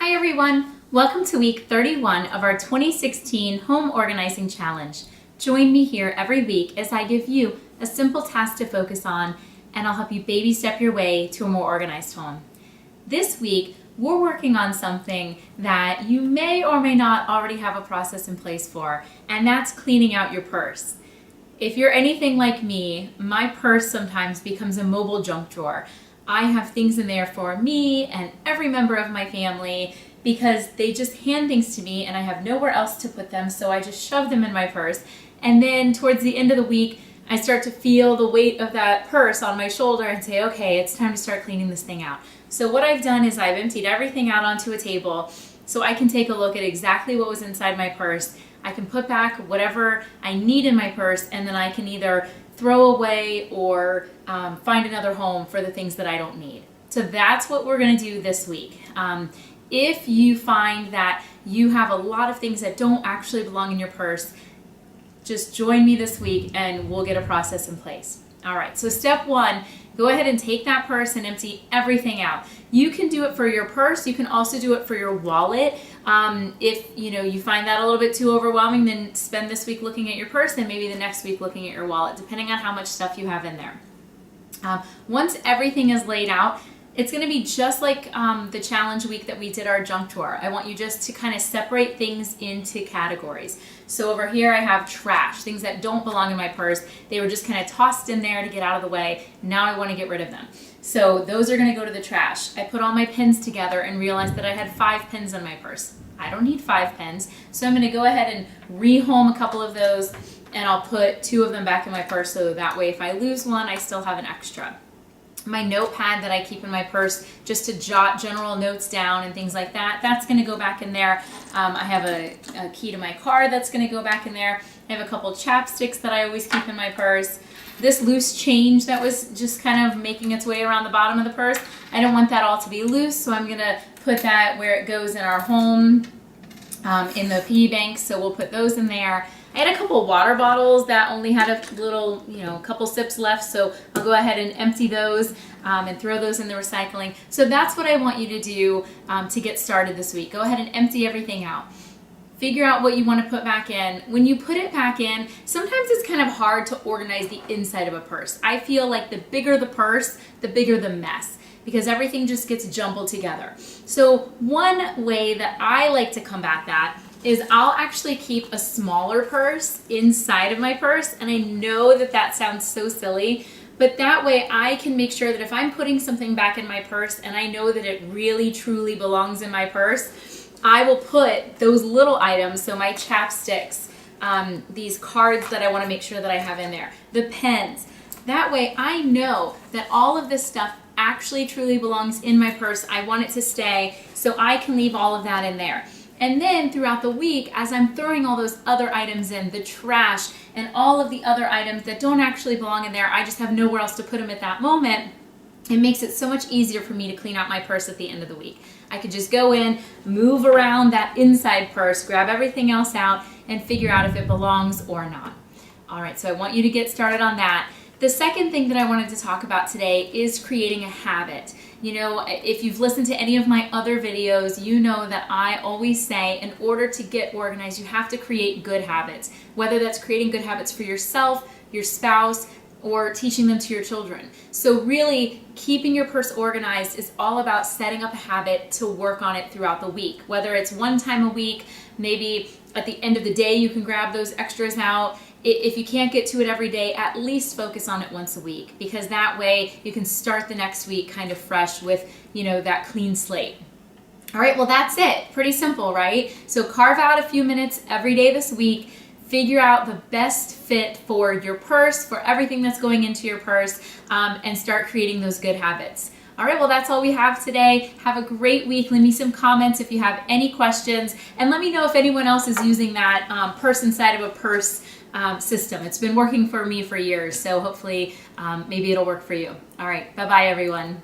Hi everyone! Welcome to week 31 of our 2016 Home Organizing Challenge. Join me here every week as I give you a simple task to focus on, and I'll help you baby step your way to a more organized home. This week, we're working on something that you may or may not already have a process in place for, and that's cleaning out your purse. If you're anything like me, my purse sometimes becomes a mobile junk drawer. I have things in there for me and every member of my family because they just hand things to me and I have nowhere else to put them, so I just shove them in my purse. And then towards the end of the week, I start to feel the weight of that purse on my shoulder and say, okay, it's time to start cleaning this thing out. So what I've done is I've emptied everything out onto a table so I can take a look at exactly what was inside my purse. I can put back whatever I need in my purse, and then I can either throw away or find another home for the things that I don't need. So that's what we're going to do this week. If you find that you have a lot of things that don't actually belong in your purse, just join me this week and we'll get a process in place. All right, so step one, go ahead and take that purse and empty everything out. You can do it for your purse. You can also do it for your wallet. If you find that a little bit too overwhelming, then spend this week looking at your purse and maybe the next week looking at your wallet, depending on how much stuff you have in there. Once everything is laid out, it's going to be just like the challenge week that we did our junk drawer. I want you just to kind of separate things into categories. So over here I have trash, things that don't belong in my purse. They were just kind of tossed in there to get out of the way. Now I want to get rid of them. So those are going to go to the trash. I put all my pens together and realized that I had 5 pens in my purse. I don't need 5 pens, so I'm going to go ahead and rehome a couple of those, and I'll put 2 of them back in my purse so that way if I lose one, I still have an extra. My notepad that I keep in my purse just to jot general notes down and things like that, that's going to go back in there. I have a key to my car that's going to go back in there. I have a couple chapsticks that I always keep in my purse. This loose change that was just kind of making its way around the bottom of the purse, I don't want that all to be loose, so I'm going to put that where it goes in our home, in the piggy bank, so we'll put those in there. I had a couple water bottles that only had a little, couple sips left, so I'll go ahead and empty those and throw those in the recycling. So that's what I want you to do to get started this week. Go ahead and empty everything out. Figure out what you want to put back in. When you put it back in, sometimes it's kind of hard to organize the inside of a purse. I feel like the bigger the purse, the bigger the mess, because everything just gets jumbled together. So one way that I like to combat that is I'll actually keep a smaller purse inside of my purse, and I know that that sounds so silly, but that way I can make sure that if I'm putting something back in my purse and I know that it really truly belongs in my purse, I will put those little items, so my chapsticks, these cards that I want to make sure that I have in there, the pens. That way I know that all of this stuff actually truly belongs in my purse. I want it to stay, so I can leave all of that in there. And then throughout the week, as I'm throwing all those other items in, the trash and all of the other items that don't actually belong in there, I just have nowhere else to put them at that moment. It makes it so much easier for me to clean out my purse at the end of the week. I could just go in, move around that inside purse, grab everything else out, and figure out if it belongs or not. All right, so I want you to get started on that. The second thing that I wanted to talk about today is creating a habit. If you've listened to any of my other videos, you know that I always say in order to get organized, you have to create good habits, whether that's creating good habits for yourself, your spouse, or teaching them to your children. So really, keeping your purse organized is all about setting up a habit to work on it throughout the week. Whether it's one time a week, maybe at the end of the day you can grab those extras out. If you can't get to it every day, at least focus on it once a week, because that way you can start the next week kind of fresh with, that clean slate. All right, well, that's it. Pretty simple, right? So carve out a few minutes every day this week. Figure out the best fit for your purse, for everything that's going into your purse, and start creating those good habits. All right, well, that's all we have today. Have a great week. Leave me some comments if you have any questions, and let me know if anyone else is using that purse inside of a purse system. It's been working for me for years, so hopefully maybe it'll work for you. All right, bye-bye, everyone.